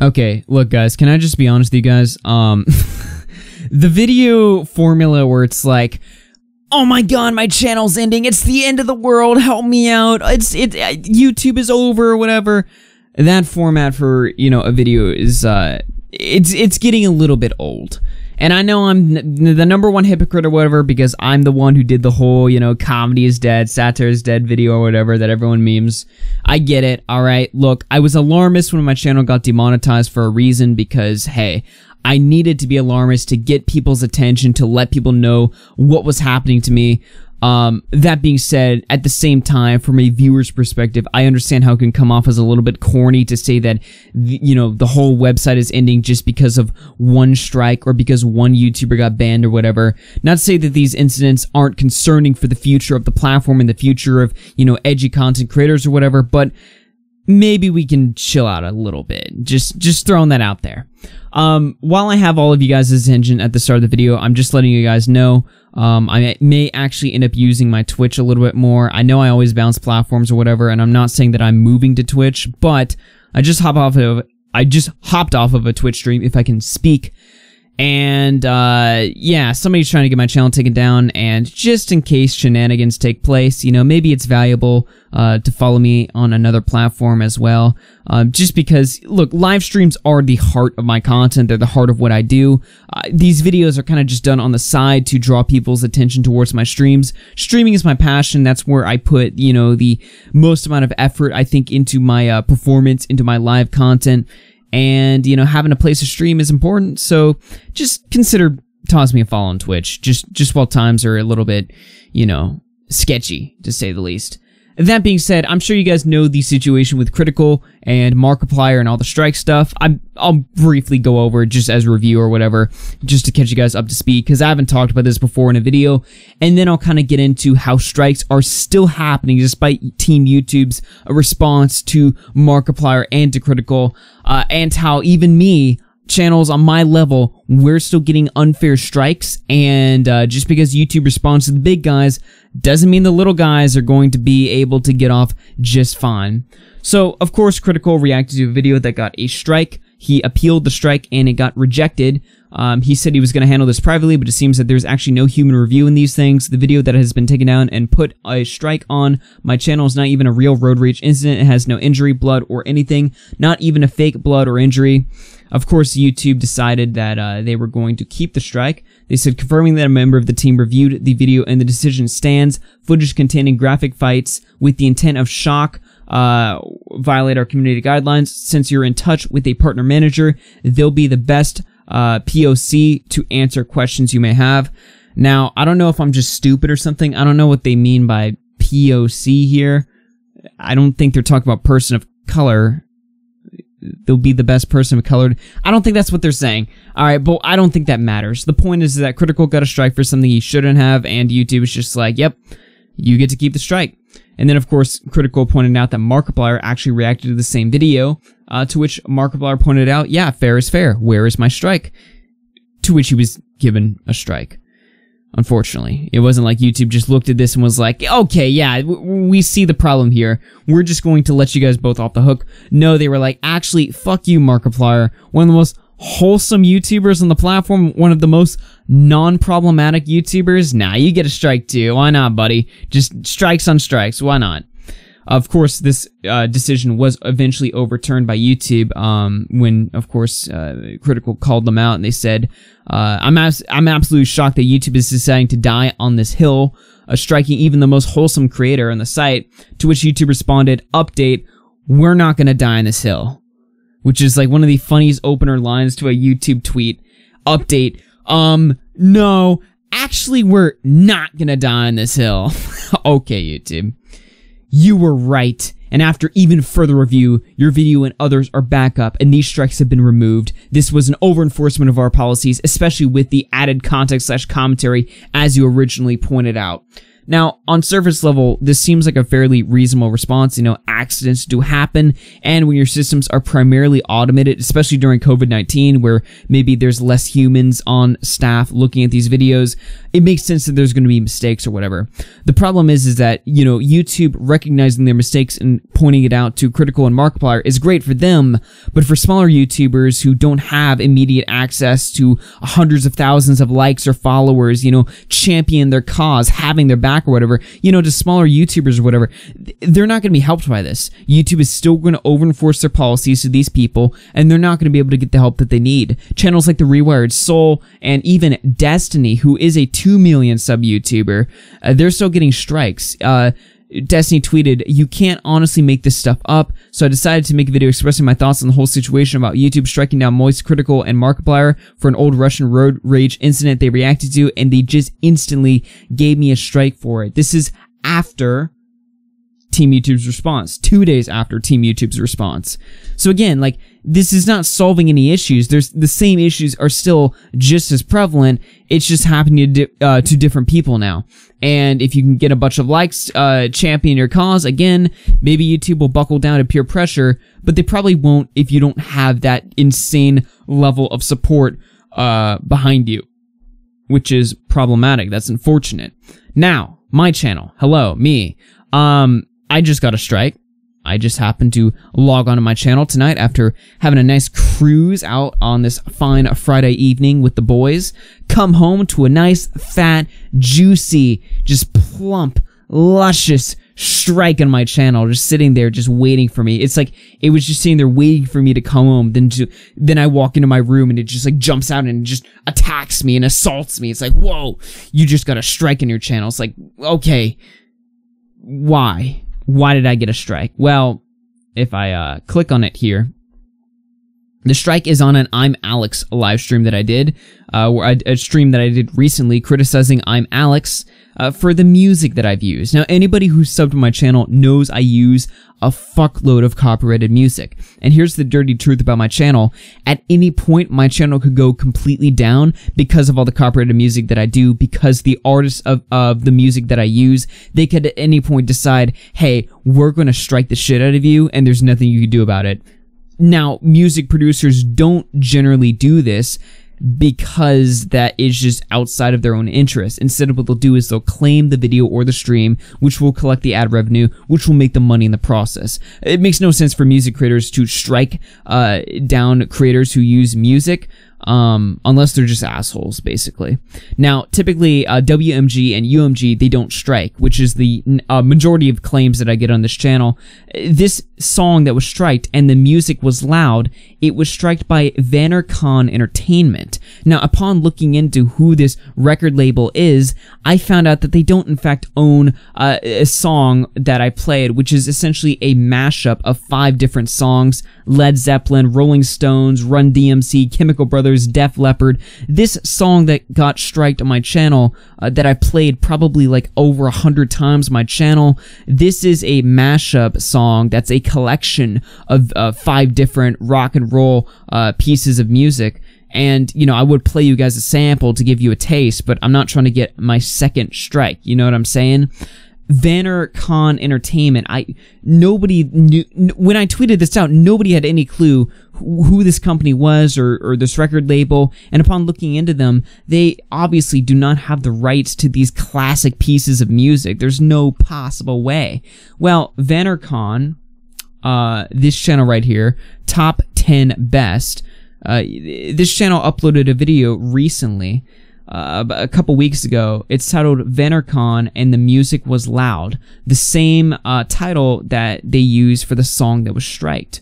Okay, look guys, can I just be honest with you guys? The video formula where it's like, oh my god, my channel's ending, it's the end of the world, help me out, YouTube is over, or whatever. That format for, you know, a video is, it's getting a little bit old. And I know I'm the #1 hypocrite or whatever because I'm the one who did the whole, you know, comedy is dead, satire is dead video or whatever that everyone memes. I get it, alright? Look, I was alarmist when my channel got demonetized for a reason because, hey, I needed to be alarmist to get people's attention, to let people know what was happening to me. That being said, at the same time, from a viewer's perspective, I understand how it can come off as a little bit corny to say that, you know, the whole website is ending just because of one strike or because one YouTuber got banned or whatever. Not to say that these incidents aren't concerning for the future of the platform and the future of, you know, edgy content creators or whatever, but maybe we can chill out a little bit. Just throwing that out there. While I have all of you guys' attention at the start of the video, I'm just letting you guys know, I may actually end up using my Twitch a little bit more. I know I always bounce platforms or whatever, and I'm not saying that I'm moving to Twitch, but I just hopped off of a Twitch stream, if I can speak. And, yeah, somebody's trying to get my channel taken down, and just in case shenanigans take place, you know, maybe it's valuable, to follow me on another platform as well. Just because, look, live streams are the heart of my content, they're the heart of what I do. These videos are kind of just done on the side to draw people's attention towards my streams. Streaming is my passion, that's where I put, you know, the most amount of effort, I think, into my, performance, into my live content. And, you know, having a place to stream is important, so just consider tossing me a follow on Twitch, just while times are a little bit, you know, sketchy, to say the least. That being said, I'm sure you guys know the situation with Critikal and Markiplier and all the strike stuff. I'll briefly go over it just as a review or whatever, just to catch you guys up to speed, because I haven't talked about this before in a video, and then I'll kind of get into how strikes are still happening despite Team YouTube's response to Markiplier and to Critikal, and how even me, channels on my level, we're still getting unfair strikes, and just because YouTube responds to the big guys doesn't mean the little guys are going to be able to get off just fine. So, of course, Critikal reacted to a video that got a strike. He appealed the strike and it got rejected. He said he was going to handle this privately, but it seems that there's actually no human review in these things. The video that has been taken down and put a strike on my channel is not even a real road rage incident. It has no injury, blood, or anything. Not even a fake blood or injury. Of course, YouTube decided that they were going to keep the strike. They said, confirming that a member of the team reviewed the video and the decision stands. Footage containing graphic fights with the intent of shock violate our community guidelines. Since you're in touch with a partner manager, they'll be the best POC to answer questions you may have. Now, I don't know if I'm just stupid or something. I don't know what they mean by POC here. I don't think they're talking about person of color. They'll be the best person of color. I don't think that's what they're saying. Alright, but I don't think that matters. The point is that Critikal got a strike for something he shouldn't have, and YouTube is just like, yep, you get to keep the strike. And then, of course, Critikal pointed out that Markiplier actually reacted to the same video, to which Markiplier pointed out, yeah, fair is fair. Where is my strike? To which he was given a strike. Unfortunately. It wasn't like YouTube just looked at this and was like, okay, yeah, we see the problem here. We're just going to let you guys both off the hook. No, they were like, actually, fuck you, Markiplier. One of the most wholesome YouTubers on the platform, one of the most non-problematic YouTubers. Nah, you get a strike too. Why not, buddy? Just strikes on strikes. Why not? Of course, this decision was eventually overturned by YouTube when, of course, Critikal called them out and they said, I'm absolutely shocked that YouTube is deciding to die on this hill, striking even the most wholesome creator on the site, to which YouTube responded, update, we're not going to die on this hill. Which is like one of the funniest opener lines to a YouTube tweet. Update, no, actually we're not going to die on this hill. Okay, YouTube. You were right, and after even further review, your video and others are back up, and these strikes have been removed. This was an over-enforcement of our policies, especially with the added context/commentary, as you originally pointed out. Now, on surface level, this seems like a fairly reasonable response. You know, accidents do happen, and when your systems are primarily automated, especially during COVID-19, where maybe there's less humans on staff looking at these videos, it makes sense that there's going to be mistakes or whatever. The problem is that, you know, YouTube recognizing their mistakes and pointing it out to Critikal and Markiplier is great for them, but for smaller YouTubers who don't have immediate access to hundreds of thousands of likes or followers, you know, champion their cause, having their back or whatever, you know, to smaller YouTubers or whatever, they're not going to be helped by this. YouTube is still going to over-enforce their policies to these people, and they're not going to be able to get the help that they need. Channels like The Rewired Soul and even Destiny, who is a 2 million sub YouTuber, they're still getting strikes. Destiny tweeted, "You can't honestly make this stuff up, so I decided to make a video expressing my thoughts on the whole situation about YouTube striking down Moist, Critikal, and Markiplier for an old Russian road rage incident they reacted to, and they just instantly gave me a strike for it." This is after Team YouTube's response, 2 days after Team YouTube's response. So again, like, this is not solving any issues. The same issues are still just as prevalent. It's just happening to different people now. And if you can get a bunch of likes, champion your cause, again, maybe YouTube will buckle down to peer pressure, but they probably won't if you don't have that insane level of support behind you, which is problematic. That's unfortunate. Now, my channel. Hello, me. I just got a strike. I just happened to log onto my channel tonight after having a nice cruise out on this fine Friday evening with the boys. Come home to a nice, fat, juicy, just plump, luscious strike on my channel, just sitting there, just waiting for me. It's like, it was just sitting there waiting for me to come home. Then I walk into my room and it just like jumps out and just attacks me and assaults me. It's like, whoa, you just got a strike in your channel. It's like, okay, why? Why did I get a strike? Well, if I click on it here, the strike is on an I'm Alex live stream that I did, a stream that I did recently criticizing I'm Alex for the music that I've used. Now, anybody who's subbed to my channel knows I use a fuckload of copyrighted music. And here's the dirty truth about my channel. At any point, my channel could go completely down because of all the copyrighted music that I do, because the artists of the music that I use, they could at any point decide, hey, we're going to strike the shit out of you, and there's nothing you can do about it. Now, music producers don't generally do this because that is just outside of their own interest. Instead, what they'll do is they'll claim the video or the stream, which will collect the ad revenue, which will make them money in the process. It makes no sense for music creators to strike down creators who use music, unless they're just assholes, basically. Now, typically, WMG and UMG, they don't strike, which is the majority of claims that I get on this channel. This song that was striked, and the music was loud, it was striked by VanderKhan Entertainment. Now, upon looking into who this record label is, I found out that they don't, in fact, own a song that I played, which is essentially a mashup of 5 different songs: Led Zeppelin, Rolling Stones, Run DMC, Chemical Brothers, Def Leppard. This song that got striked on my channel, that I played probably like over 100 times on my channel, this is a mashup song that's a collection of 5 different rock and roll pieces of music. And, you know, I would play you guys a sample to give you a taste, but I'm not trying to get my second strike. You know what I'm saying? VanderKhan Entertainment. Nobody knew, when I tweeted this out, nobody had any clue who this company was or this record label, and upon looking into them, they obviously do not have the rights to these classic pieces of music. There's no possible way. Well, VanderKhan, this channel right here, Top 10 Best, this channel uploaded a video recently, a couple weeks ago. It's titled VanderKhan and the Music Was Loud, the same title that they used for the song that was striked.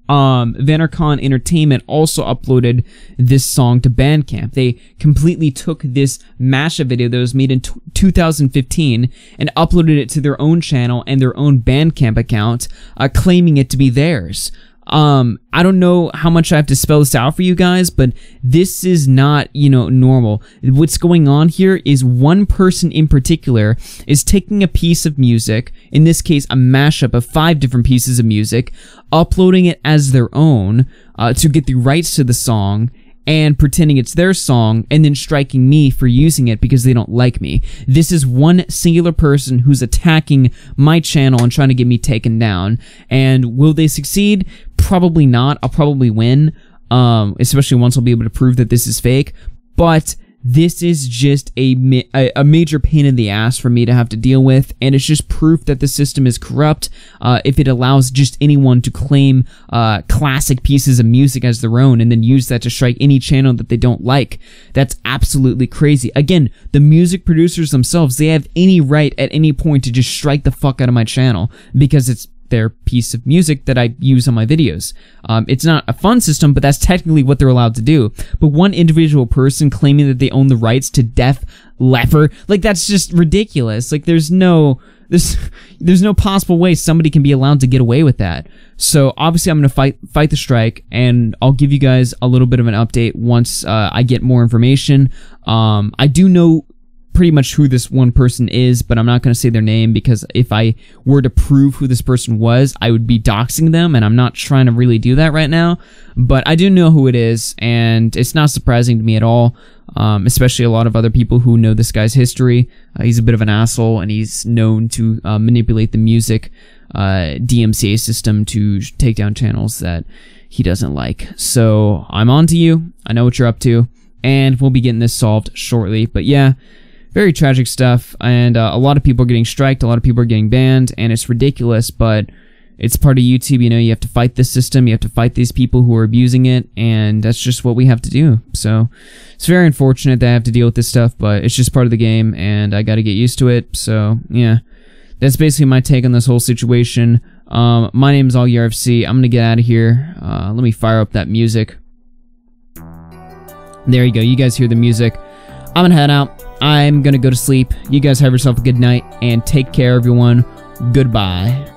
VanderKhan Entertainment also uploaded this song to Bandcamp. They completely took this mashup video that was made in 2015 and uploaded it to their own channel and their own Bandcamp account, claiming it to be theirs. I don't know how much I have to spell this out for you guys, but this is not, you know, normal. What's going on here is one person in particular is taking a piece of music, in this case a mashup of 5 different pieces of music, uploading it as their own to get the rights to the song, and pretending it's their song and then striking me for using it because they don't like me. This is one singular person who's attacking my channel and trying to get me taken down. And will they succeed? Probably not. I'll probably win, especially once I'll be able to prove that this is fake. But this is just a major pain in the ass for me to have to deal with, and it's just proof that the system is corrupt if it allows just anyone to claim classic pieces of music as their own and then use that to strike any channel that they don't like. That's absolutely crazy. Again, the music producers themselves, they have any right at any point to just strike the fuck out of my channel because it's their piece of music that I use on my videos. It's not a fun system, but that's technically what they're allowed to do. But one individual person claiming that they own the rights to Def Leppard, like, that's just ridiculous. Like, there's no possible way somebody can be allowed to get away with that. So obviously I'm gonna fight the strike, and I'll give you guys a little bit of an update once I get more information. I do know pretty much who this one person is, but I'm not going to say their name because if I were to prove who this person was, I would be doxing them, and I'm not trying to really do that right now. But I do know who it is, and it's not surprising to me at all, especially a lot of other people who know this guy's history. He's a bit of an asshole, and he's known to manipulate the music DMCA system to take down channels that he doesn't like. So I'm on to you. I know what you're up to, and we'll be getting this solved shortly. But yeah, very tragic stuff, and a lot of people are getting striked, a lot of people are getting banned, and it's ridiculous, but it's part of YouTube. You know, you have to fight this system, you have to fight these people who are abusing it, and that's just what we have to do. So it's very unfortunate that I have to deal with this stuff, but it's just part of the game, and I gotta get used to it. So yeah, that's basically my take on this whole situation. My name is AugieRFC. I'm gonna get out of here. Let me fire up that music. There you go, you guys hear the music. I'm gonna head out. I'm gonna go to sleep. You guys have yourself a good night, and take care, everyone. Goodbye.